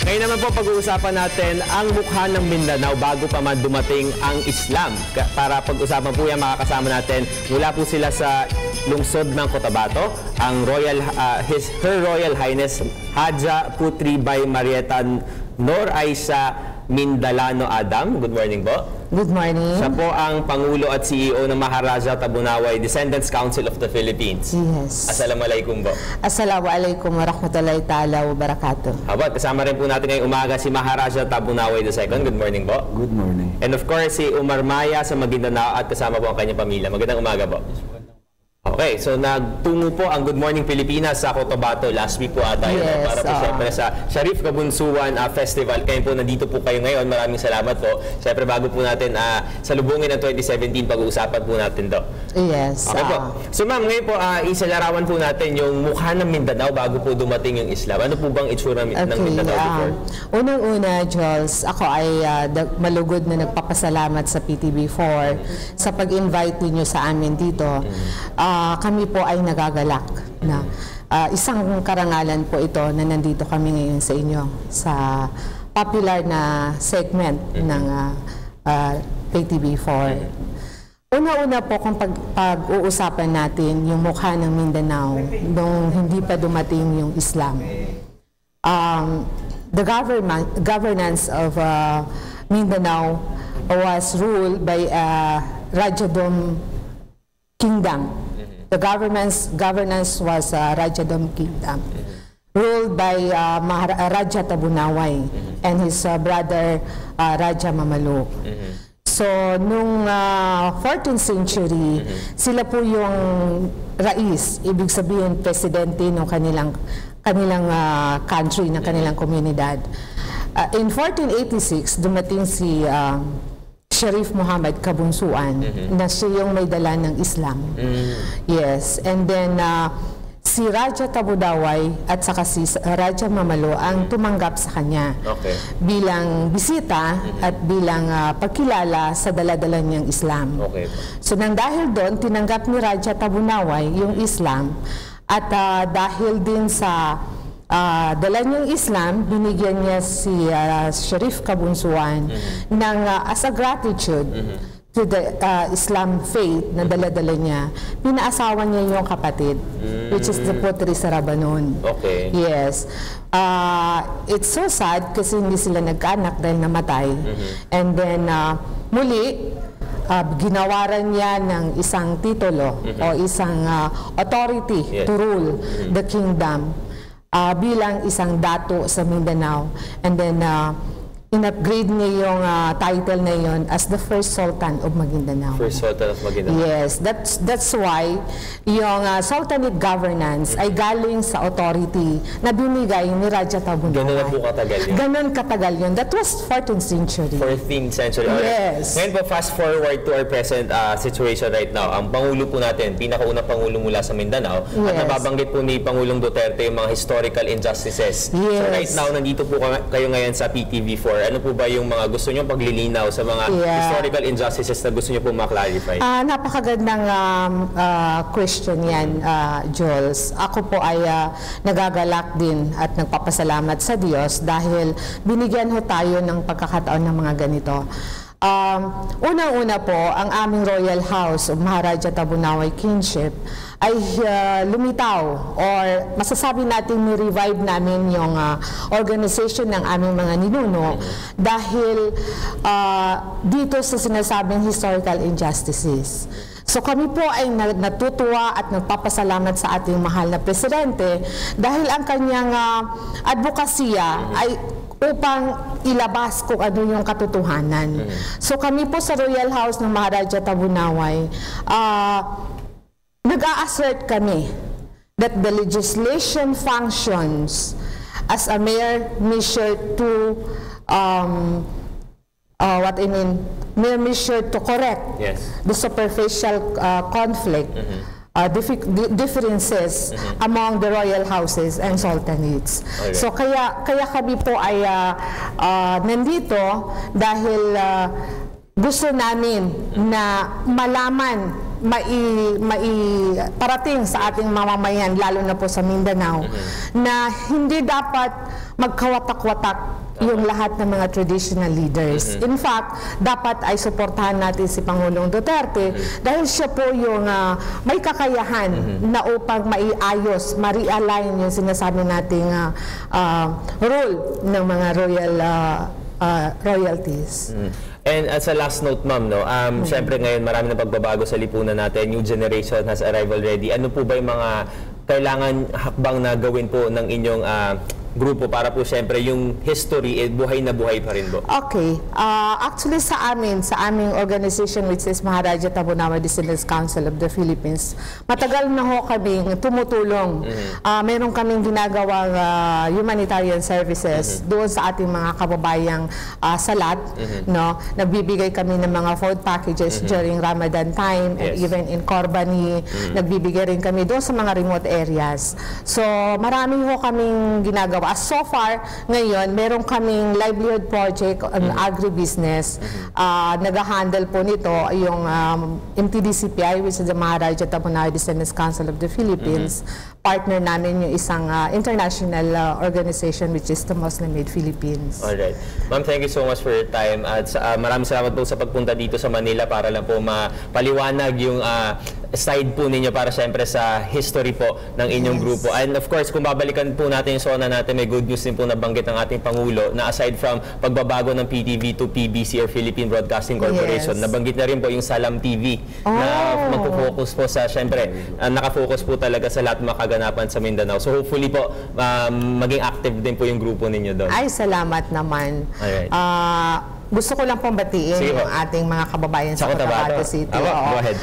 Ngayon naman po pag-uusapan natin ang mukha ng Mindanao bago pa man dumating ang Islam. Para pag-usapan po yan, makakasama natin mula po sila sa lungsod ng Cotabato, ang Her Royal Highness Haja Putri Bay Marieta Nor Aisha Mindalano Adam. Good morning po. Good morning. Siya po ang Pangulo at CEO ng Maharaja Tabunaway Descendants Council of the Philippines. Yes. Assalamualaikum po. Assalamualaikum warahmatullahi ta'ala wabarakatuh. Habang kasama rin po natin ngayong umaga si Maharaja Tabunaway II. Good morning po. Good morning. And of course, si Umar Maya sa Maguindanao at kasama po ang kanyang pamilya. Magandang umaga po. Okay, so nagtungo po ang Good Morning Pilipinas sa Cotabato last week po ata yun, yes, para po siyempre sa Sharif Kabunsuan Festival. Kaya po nandito po kayo ngayon. Maraming salamat po. Siyempre bago po natin salubungin ang 2017, pag-uusapan po natin to. Yes. Okay po. So ma'am, ngayon po isalarawan po natin yung mukha ng Mindanao bago po dumating yung Islam. Ano po bang itsura ng Mindanao before? Unang-una, Jules, ako ay malugod na nagpapasalamat sa PTV4 sa pag-invite niyo sa amin dito. Kami po ay nagagalak na isang karangalan po ito na nandito kami ngayon sa inyo sa popular na segment ng PTV4. Una-una po kung pag-uusapan natin yung mukha ng Mindanao nung hindi pa dumating yung Islam. The governance of Mindanao was ruled by Rajadom Kingdom. The governance was Rajadom Kingdom, ruled by Maharaja Tabunaway and his brother Raja Mamalu. So, nung 14th century, sila po yung rais, ibig sabihin presidente ng kanilang country, ng kanilang komunidad. In 1486, dumating si Sharif Muhammad Kabunsuan na siya yung may dala ng Islam. Yes. And then, si Raja Tabunaway at saka si Raja Mamalu ang tumanggap sa kanya bilang bisita at bilang pagkilala sa dala-dala niyang Islam. So, nang dahil doon, tinanggap ni Raja Tabunaway yung Islam at dahil din sa dala niyang Islam, binigyan niya si Sharif Kabunsuan ng as a gratitude to the Islam faith na dala-dala niya, pinaasawa niya yung kapatid, which is the Putri Sarabanon. Yes. It's so sad kasi hindi sila nagkaanak dahil namatay. And then, muli, ginawaran niya ng isang titulo o isang authority to rule the kingdom. Bilang isang dato sa Mindanao, and then in-upgrade niya yung title na yun as the first Sultan of Maguindanao. First Sultan of Maguindanao. Yes, that's why yung Sultanate governance ay galing sa authority na binigay ni Raja Tabunaway. Ganun na po katagal yun? Ganun katagal yun. That was 14th century. 14th century. Yes. Ngayon po, fast forward to our present situation right now. Ang Pangulo po natin, pinakaunang Pangulo mula sa Mindanao, at nababanggit po ni Pangulong Duterte yung mga historical injustices. So right now, nandito po kayo ngayon sa PTV4. Ano po ba yung mga gusto nyo paglilinaw sa mga historical injustices na gusto nyo po ma-clarify? Napakagandang question yan, Jules. Ako po ay nagagalak din at nagpapasalamat sa Diyos dahil binigyan ho tayo ng pagkakataon ng mga ganito. Unang-una po, ang aming Royal House of Maharaja Tabunaway Kingship ay lumitaw, or masasabi natin ni-revive namin yung organization ng aming mga ninuno dahil dito sa sinasabing historical injustices. So kami po ay natutuwa at nagpapasalamat sa ating mahal na presidente dahil ang kanyang advokasya ay upang ilabas kung ano yung katotohanan. So kami po sa Royal House ng Maharaja Tabunaway, nag-a-assert kami that the legislation functions as a mere measure to mere measure to correct the superficial conflict, differences among the royal houses and sultanates. So kaya kami po ay nandito dahil gusto namin na malaman parating sa ating mamamayan, lalo na po sa Mindanao, na hindi dapat magkawatak-watak yung lahat ng mga traditional leaders. In fact, dapat ay suportahan natin si Pangulong Duterte dahil siya po yung may kakayahan na upang maiayos, ma-realign yung sinasabi nating role ng mga royalties. And as a last note, ma'am, no, syempre ngayon marami na pagbabago sa lipunan natin. New generation has arrived already. Ano po ba yung mga kailangan hakbang na gawin po ng inyong grupo para po syempre yung history buhay na buhay pa rin po? Okay. Actually sa aming organization which is Maharaja Tabunawa Descendants Council of the Philippines, matagal na ho kaming tumutulong. Meron kaming ginagawang humanitarian services doon sa ating mga kababayang salat. No? Nagbibigay kami ng mga food packages during Ramadan time and even in Corbani. Nagbibigay rin kami doon sa mga remote areas. So marami ho kaming ginagawa. So far, ngayon, meron kaming livelihood project on agribusiness. Nag-handle po nito yung MTDCPI, which is the Maharaja Tabunawa Descendants Council of the Philippines. Partner namin yung isang international organization which is the Muslim Aid Philippines. Alright. Ma'am, thank you so much for your time. At maraming salamat po sa pagpunta dito sa Manila para lang po mapaliwanag yung side po ninyo para syempre sa history po ng inyong grupo. And of course, kung babalikan po natin yung zona natin, may good news din po nabanggit ng ating Pangulo na aside from pagbabago ng PTV to PBC or Philippine Broadcasting Corporation, nabanggit na rin po yung Salam TV na magpo-focus po sa, syempre, nakafocus po talaga sa lahat ng mga kaganapan sa Mindanao. So hopefully po, maging active din po yung grupo ninyo doon. Ay, salamat naman. Alright. Gusto ko lang pong batiin yung ating mga kababayan sa Cotabato City. Go ahead.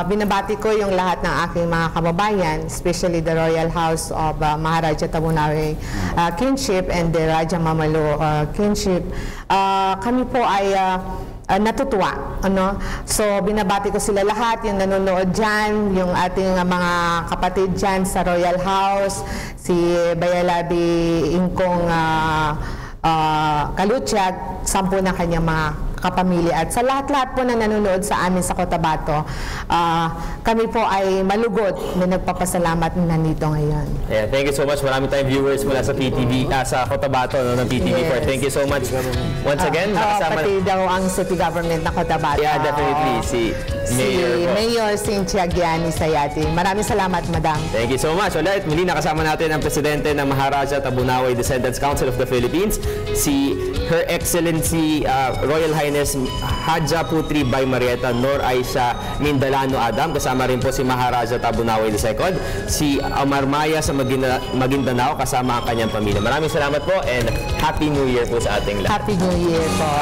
Binabati ko yung lahat ng aking mga kababayan, especially the Royal House of Maharaja Tabunawa Kinship and the Raja Mamalo Kinship. Kami po ay natutuwa. So, binabati ko sila lahat, yung nanonood dyan, yung ating mga kapatid dyan sa Royal House, si Bayalabi Ingkong Kalutsyag, 10 na kanyang mga kapamilya at sa lahat-lahat po na nanonood sa amin sa Cotabato, kami po ay malugod na nagpapasalamat na nandito ngayon. Yeah, thank you so much. Marami tayong viewers mula sa PTV, sa Cotabato ng PTV4. Thank you so much. Once again, nakasama pati daw ang city government na Cotabato. Yeah, definitely. Si Mayor Cynthia Gianni Sayati. Maraming salamat, Madam. Thank you so much. Ulit, muli nakasama natin ang presidente ng Maharaja Tabunawa Descendants Council of the Philippines, si Her Excellency Royal Highness Hadja Putri Bay Marieta Nor Aisha Mindalano Adam. Kasama rin po si Maharaja Tabunawa II, si Amar Maya sa Maguindanao kasama ang kanyang pamilya. Maraming salamat po and Happy New Year po sa ating lahat. Happy New Year po.